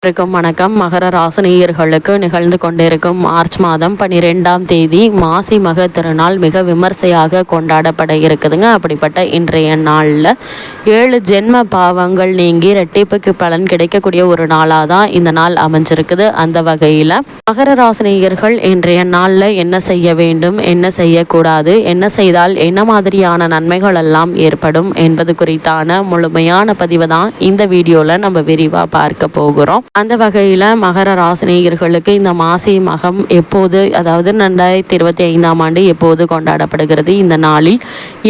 வணக்கம். மகர ராசினியர்களுக்கு நிகழ்ந்து கொண்டிருக்கும் மார்ச் மாதம் 12ஆம் தேதி மாசி மக திருநாள் மிக விமர்சையாக கொண்டாடப்பட இருக்குதுங்க. அப்படிப்பட்ட இன்றைய நாளில் 7 ஜென்ம பாவங்கள் நீங்கி இரட்டிப்புக்கு பலன் கிடைக்கக்கூடிய ஒரு நாளாக தான் இந்த நாள் அமைஞ்சிருக்குது. அந்த வகையில் மகர ராசினியர்கள் இன்றைய நாளில் என்ன செய்ய வேண்டும், என்ன செய்யக்கூடாது, என்ன செய்தால் என்ன மாதிரியான நன்மைகள் எல்லாம் ஏற்படும் என்பது குறித்தான முழுமையான பதிவை தான் இந்த வீடியோவில் நம்ம விரிவாக பார்க்க போகிறோம். அந்த வகையில் மகர ராசினியர்களுக்கு இந்த மாசி மகம் எப்போது, அதாவது 2025ஆம் ஆண்டு எப்போது கொண்டாடப்படுகிறது, இந்த நாளில்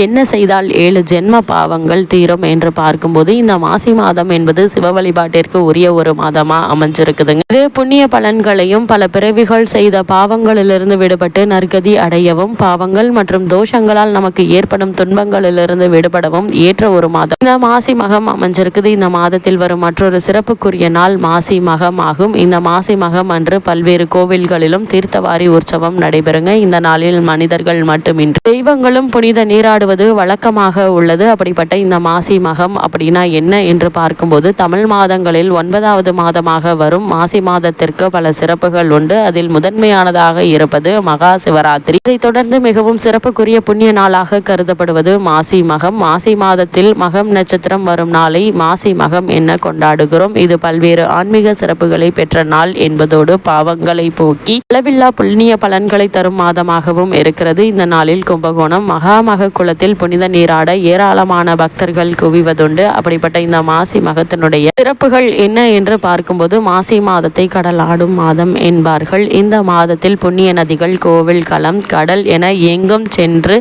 என்ன செய்தால் 7 ஜென்ம பாவங்கள் தீரும் என்று பார்க்கும்போது இந்த மாசி மாதம் என்பது சிவ வழிபாட்டிற்கு உரிய ஒரு மாதமாக அமைஞ்சிருக்குதுங்க. இது புண்ணிய பலன்களையும் பல பிறவிகள் செய்த பாவங்களிலிருந்து விடுபட்டு நற்கதி அடையவும், பாவங்கள் மற்றும் தோஷங்களால் நமக்கு ஏற்படும் துன்பங்களிலிருந்து விடுபடவும் ஏற்ற ஒரு மாதம் இந்த மாசி மகம் அமைஞ்சிருக்குது. இந்த மாதத்தில் வரும் மற்றொரு சிறப்புக்குரிய நாள் மாசி மகம் ஆகும். இந்த மாசி மகம் அன்று பல்வேறு கோவில்களிலும் தீர்த்தவாரி உற்சவம் நடைபெறுங்க. இந்த நாளில் மனிதர்கள் மட்டுமின்றி தெய்வங்களும் புனித நீராடுவது வழக்கமாக உள்ளது. அப்படிப்பட்ட இந்த மாசி மகம் அப்படின்னா என்ன என்று பார்க்கும்போது தமிழ் மாதங்களில் 9வது மாதமாக வரும் மாசி மாதத்திற்கு பல சிறப்புகள் உண்டு. அதில் முதன்மையானதாக இருப்பது மகா சிவராத்திரி. இதைத் தொடர்ந்து மிகவும் சிறப்புக்குரிய புண்ணிய நாளாக கருதப்படுவது மாசி மகம். மாசி மாதத்தில் மகம் நட்சத்திரம் வரும் நாளை மாசி மகம் என்ன கொண்டாடுகிறோம். இது பல்வேறு ஆன்மீக சிறப்புகளை பெற்ற நாள் என்பதோடு பாவங்களை போக்கி அளவில்லா புண்ணிய பலன்களை தரும் மாதமாகவும் இருக்கிறது. இந்த நாளில் கும்பகோணம் மகாமக குளத்தில் புனித நீராட ஏராளமான பக்தர்கள் குவிவதுண்டு. அப்படிப்பட்ட இந்த மாசி மகத்தினுடைய சிறப்புகள் என்ன என்று பார்க்கும்போது மாசி மாதத்தை கடலாடும் மாதம் என்பார்கள். இந்த மாதத்தில் புண்ணிய நதிகள், கோவில், களம், கடல் என எங்கும் சென்று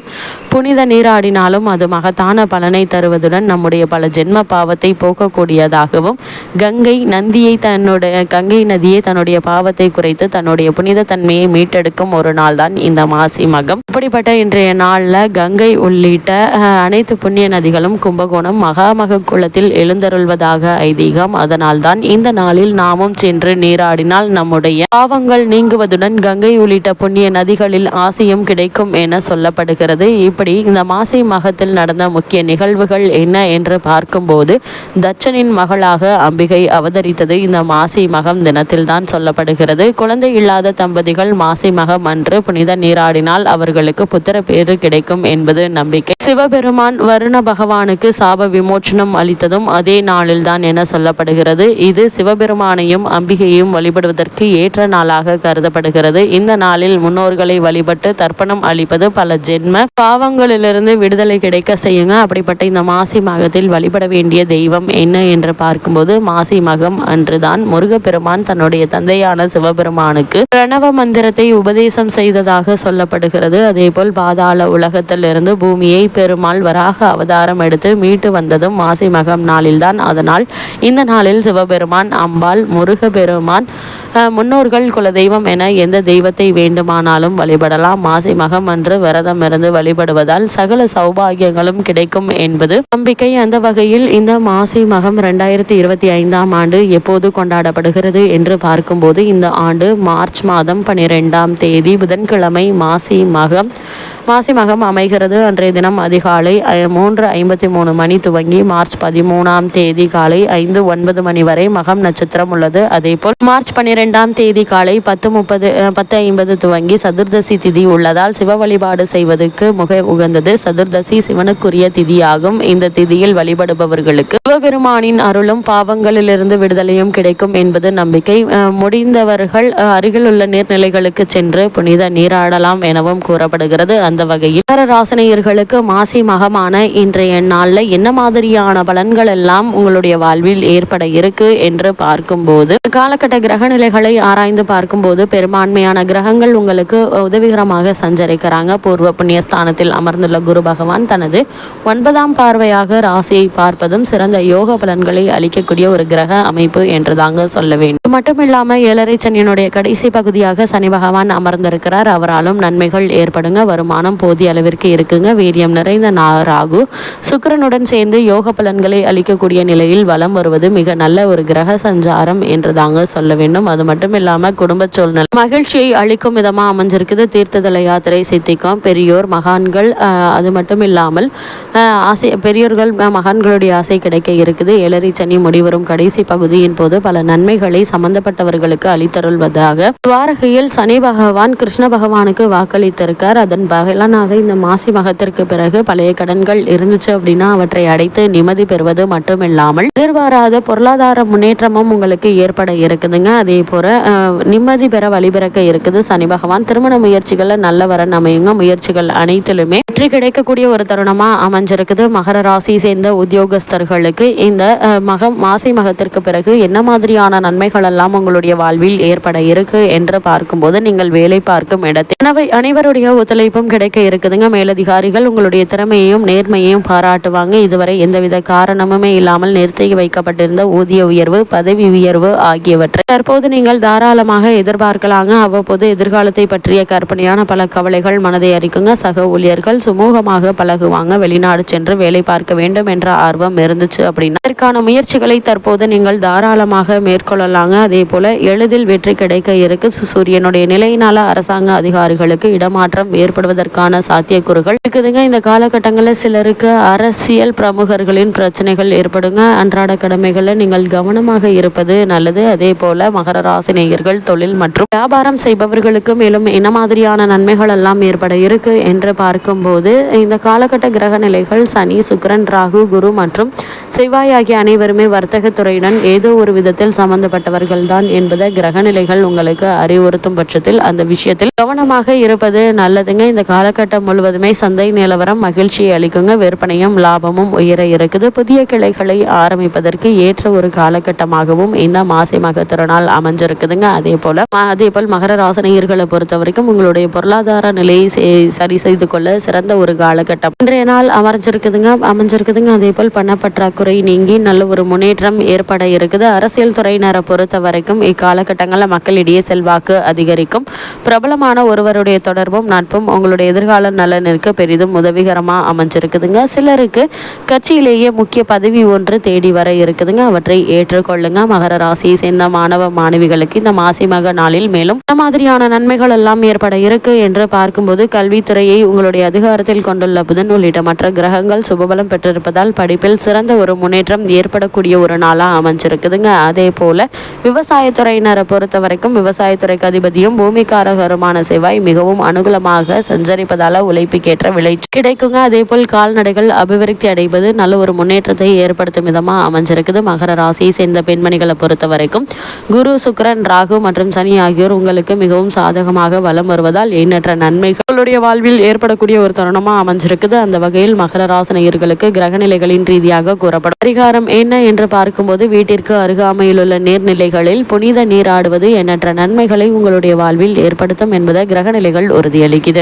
புனித நீராடினாலும் அது மகத்தான பலனை தருவதுடன் நம்முடைய பல ஜென்ம பாவத்தை போக்கக்கூடியதாகவும் கங்கை நதியை தன்னுடைய பாவத்தை குறைத்து தன்னுடைய புனித தன்மையை மீட்டெடுக்கும் ஒரு நாள் தான் இந்த மாசி மகம். அப்படிப்பட்ட இன்றைய நாளில் கங்கை உள்ளிட்ட அனைத்து புண்ணிய நதிகளும் கும்பகோணம் மகாமக குளத்தில் எழுந்தருள்வதாக ஐதீகம். அதனால் தான் இந்த நாளில் நாமும் சென்று நீராடினால் நம்முடைய பாவங்கள் நீங்குவதுடன் கங்கை உள்ளிட்ட புண்ணிய நதிகளில் ஆசியும் கிடைக்கும் என சொல்லப்படுகிறது. இப்படி இந்த மாசி மகத்தில் நடந்த முக்கிய நிகழ்வுகள் என்ன என்று பார்க்கும்போது தட்சனின் மகளாக அம்பிகை அவதரித்தது இந்த மாசி மகம் தினத்தில் தான் சொல்லப்படுகிறது. குழந்தை இல்லாத தம்பதிகள் மாசி மகம் அன்று புனித நீராடினால் அவர்களுக்கு புத்திர பேறு கிடைக்கும் என்பது நம்பிக்கை. சிவபெருமான் வருண பகவானுக்கு சாப விமோச்சனம் அளித்ததும் அதே நாளில் தான் என சொல்லப்படுகிறது. இது சிவபெருமானையும் அம்பிகையும் வழிபடுவதற்கு ஏற்ற நாளாக கருதப்படுகிறது. இந்த நாளில் முன்னோர்களை வழிபட்டு தர்ப்பணம் அளிப்பது பல ஜென்ம பாவங்களிலிருந்து விடுதலை கிடைக்க செய்யுங்க. அப்படிப்பட்ட இந்த மாசி மகத்தில் வழிபட வேண்டிய தெய்வம் என்ன என்று பார்க்கும்போது மாசி மகம் அன்றுதான் முருகப்பெருமான் தன்னுடைய தந்தையான சிவபெருமானுக்கு பிரணவ மந்திரத்தை உபதேசம் செய்ததாக சொல்லப்படுகிறது. அதேபோல் பாதாள உலகத்திலிருந்து பூமியை பெருமாள் வராக அவதாரம் எடுத்து மீட்டு வந்ததும் மாசி மகம் நாளில்தான். அதனால் இந்த நாளில் சிவபெருமான், அம்பாள், முருகப்பெருமான், முன்னோர்கள், குலதெய்வம் என எந்த தெய்வத்தை வேண்டுமானாலும் வழிபடலாம். மாசி மகம் அன்று விரதம் இருந்து வழிபடுவதால் சகல சௌபாகியங்களும் கிடைக்கும் என்பது நம்பிக்கை. அந்த வகையில் இந்த மாசி மகம் 2025ஆம் ஆண்டு எப்போது கொண்டாடப்படுகிறது என்று பார்க்கும்போது இந்த ஆண்டு மார்ச் மாதம் 12ஆம் தேதி புதன்கிழமை மாசி மகம் அமைகிறது. அன்றைய தினம் அதிகாலை 3:53 மணி துவங்கி மார்ச் 13ஆம் தேதி காலை 5:09 மணி வரை மகம் நட்சத்திரம் உள்ளது. அதேபோல் மார்ச் 12ஆம் தேதி காலை 10:50 துவங்கி சதுர்தசி திதி உள்ளதால் சிவ வழிபாடு செய்வதற்கு மிக உகந்தது. சதுர்தசி சிவனுக்குரிய திதியாகும். இந்த திதியில் வழிபடுபவர்களுக்கு சிவபெருமானின் அருளும் பாவங்களிலிருந்து விடுதலையும் கிடைக்கும் என்பது நம்பிக்கை. முடிந்தவர்கள் அருகில் உள்ள நீர்நிலைகளுக்கு சென்று புனித நீராடலாம் எனவும் கூறப்படுகிறது. அந்த வகையில் மகர ராசினியர்களுக்கு மாசி மகமான இன்றைய நாளில் என்ன மாதிரியான பலன்கள் எல்லாம் உங்களுடைய வாழ்வில் ஏற்பட இருக்கு என்று பார்க்கும்போது காலகட்ட கிரக நிலைகளை ஆராய்ந்து பார்க்கும்போது பெரும்பான்மையான கிரகங்கள் உங்களுக்கு உதவிகரமாக சஞ்சரிக்கிறாங்க. பூர்வ புண்ணியஸ்தானத்தில் அமர்ந்துள்ள குரு பகவான் தனது 9ஆம் பார்வையாக ராசியை பார்ப்பதும் சிறந்த யோக பலன்களை அளிக்கக்கூடிய ஒரு கிரக அமைப்பு என்று தாங்க சொல்ல வேண்டும். மட்டுமில்லாம 7.5 சனியினுடைய கடைசி பகுதியாக சனி பகவான் அமர்ந்திருக்கிறார். அவராலும் நன்மைகள் ஏற்படுங்க. வருமானம் போதிய அளவிற்கு இருக்குங்க. வீரியம் நிறைந்த ராகு சுக்கிரனுடன் சேர்ந்து யோக பலன்களை அளிக்கக்கூடிய நிலையில் வலம் வருவது மிக நல்ல ஒரு கிரக சஞ்சாரம் என்று தாங்க சொல்ல வேண்டும். அது மட்டும் இல்லாம குடும்ப சூழ்நிலை மகிழ்ச்சியை அளிக்கும் விதமா அமைஞ்சிருக்குது. தீர்த்ததல யாத்திரை சித்திக்கும். பெரியோர் மகான்கள் அது மட்டும் இல்லாமல் பெரியோர்கள் மகான்களுடைய ஆசை கிடைக்க இருக்குது. 7.5 சனி முடிவரும் கடைசி பகுதியின் போது பல நன்மைகளை சம்பந்தப்பட்டவர்களுக்கு அளித்தருள்வதாக துவாரகையில் சனி பகவான் கிருஷ்ண பகவானுக்கு வாக்களித்திருக்கார். அதன் பலனாக இந்த மாசி மகத்திற்கு பிறகு பழைய கடன்கள் இருந்துச்சு அப்படின்னா அவற்றை அடைத்து நிம்மதி பெறுவது மட்டுமில்லாமல் எதிர்பாராத பொருளாதார முன்னேற்றமும் உங்களுக்கு ஏற்பட இருக்குதுங்க. அதே போல நிம்மதி பெற வழிபிறக்க இருக்குது. சனி பகவான் திருமண முயற்சிகள்ல நல்ல வரன் அமையுங்க. முயற்சிகள் அனைத்திலுமே வெற்றி கிடைக்கக்கூடிய ஒரு தருணமா அமைஞ்சிருக்குது. மகர ராசி சேர்ந்த உத்தியோகஸ்தர்களுக்கு இந்த மாசி மகத்திற்கு பிறகு என்ன மாதிரியான நன்மைகள் எல்லாம் உங்களுடைய வாழ்வில் ஏற்பட இருக்கு என்று பார்க்கும்போது, நீங்கள் வேலை பார்க்கும் இடத்தில் அனைவருடைய ஒத்துழைப்பும் கிடைக்க இருக்குதுங்க. மேலதிகாரிகள் உங்களுடைய திறமையையும் நேர்மையையும் பாராட்டுவாங்க. இதுவரை எந்தவித காரணமுமே இல்லாமல் நிறுத்தி வைக்கப்பட்டிருந்த ஊதிய உயர்வு, பதவி உயர்வு ஆகியவற்றை தற்போது நீங்கள் தாராளமாக எதிர்பார்க்கலாங்க. அவ்வப்போது எதிர்காலத்தை பற்றிய கற்பனையான பல கவலைகள் மனதை அறிக்குங்க. சக ஊழியர்கள் சுமூகமாக பழகுவாங்க. வெளிநாடு சென்று வேலை பார்க்க வேண்டும் என்ற ஆர்வம் இருந்துச்சு அப்படின்னா அதற்கான முயற்சிகளை தற்போது நீங்கள் தாராளமாக மேற்கொள்ளலாங்க. அதே போல எளிதில் வெற்றி கிடைக்க இருக்கு. சூரியனுடைய நிலையினால அரசாங்க அதிகாரிகளுக்கு இடமாற்றம் ஏற்படுவதற்கான சாத்தியக்கூறுகள் இருக்குதுங்க. இந்த காலகட்டங்களில் சிலருக்கு அரசியல் பிரமுகர்களின் பிரச்சனைகள் ஏற்படுங்க. அன்றாட கடமைகளை நீங்கள் கவனமாக இருப்பது நல்லது. அதே போல மகர ராசி நேயர்கள் தொழில் மற்றும் வியாபாரம் செய்பவர்களுக்கு மேலும் என்ன மாதிரியான நன்மைகள் எல்லாம் ஏற்பட இருக்கு என்று பார்க்கும்போது, இந்த காலகட்ட கிரக நிலைகள் சனி, சுக்கிரன், ராகு, குரு மற்றும் செவ்வாய் ஆகிய அனைவருமே வர்த்தகத்துறையுடன் ஏதோ ஒரு விதத்தில் சம்பந்தப்பட்டவர்கள் தான் என்பதை கிரகநிலைகள் உங்களுக்கு அறிவுறுத்தும் பட்சத்தில் அந்த விஷயத்தில் கவனமாக இருப்பது நல்லதுங்க. இந்த காலகட்டம் முழுவதுமே சந்தை நிலவரம் மகிழ்ச்சியை அளிக்குங்க. விற்பனையும் லாபமும் உயர இருக்குது. புதிய கிளைகளை ஆரம்பிப்பதற்கு ஏற்ற ஒரு காலகட்டமாகவும் இந்த மாசி மக திருநாள் அமைஞ்சிருக்குதுங்க. அதே போல் மகர ராசினியர்களை பொறுத்த வரைக்கும் உங்களுடைய பொருளாதார நிலையை சரி செய்து கொள்ள சிறந்த ஒரு காலகட்டம் இன்றைய நாள் அமைஞ்சிருக்குதுங்க. அதே போல் பணப்பற்றாக்குறை நீங்கி நல்ல ஒரு முன்னேற்றம் ஏற்பட இருக்குது. அரசியல் துறையினரை பொறுத்த வரைக்கும் இக்காலகட்டங்களில் மக்களிடையே செல்வாக்கு அதிகரிக்கும். பிரபலமான ஒருவருடைய தொடர்பும் நட்பும் உங்களுடைய எதிர்கால நலனிற்கு பெரிதும் உதவிகரமாக அமைஞ்சிருக்குதுங்க. சிலருக்கு கட்சியிலேயே முக்கிய பதவி ஒன்று தேடி வர இருக்குதுங்க. அவற்றை ஏற்றுக்கொள்ளுங்க. மகர ராசியை சேர்ந்த மாணவ மாணவிகளுக்கு இந்த மாசி மக நாளில் மேலும் இந்த மாதிரியான நன்மைகள் எல்லாம் ஏற்பட இருக்கு என்று பார்க்கும்போது, கல்வித்துறையை உங்களுடைய அதிகாரத்தில் கொண்டுள்ள புதன் உள்ளிட்ட மற்ற கிரகங்கள் சுபபலம் பெற்றிருப்பதால் படிப்பில் சிறந்த ஒரு முன்னேற்றம் ஏற்படக்கூடிய ஒரு நாளாக அமைஞ்சிருக்குதுங்க. அதே போல விவசாயத்துறையினரை பொறுத்த வரைக்கும் விவசாயத்துறைக்கு அதிபதியும் பூமிக்காரகருமான செவ்வாய் மிகவும் அனுகூலமாக சஞ்சரிப்பதால உழைப்புக்கேற்ற விளைச்சி கிடைக்குங்க. அதே போல் கால்நடைகள் அபிவிருத்தி அடைவது நல்ல ஒரு முன்னேற்றத்தை ஏற்படுத்தும் விதமாக அமைஞ்சிருக்குது. மகர ராசியை சேர்ந்த பெண்மணிகளை பொறுத்த வரைக்கும் குரு, சுக்கிரன், ராகு மற்றும் சனி ஆகியோர் உங்களுக்கு மிகவும் சாதகமாக வலம் வருவதால் எண்ணற்ற நன்மைகளுடைய வாழ்வில் ஏற்படக்கூடிய ஒரு தருணமாக அமைஞ்சிருக்குது. அந்த வகையில் மகர ராசினியர்களுக்கு கிரகநிலைகளின் ரீதியாக கூறப்படும் பரிகாரம் என்ன என்று பார்க்கும்போது, வீட்டிற்கு அருகாமையில் உள்ள நீர்நிலைகளில் புனித நீராடுவது எண்ணற்ற நன்மைகளை உங்களுடைய வாழ்வில் ஏற்படுத்தும் என்பதை கிரகநிலைகள் உறுதியளிக்குது.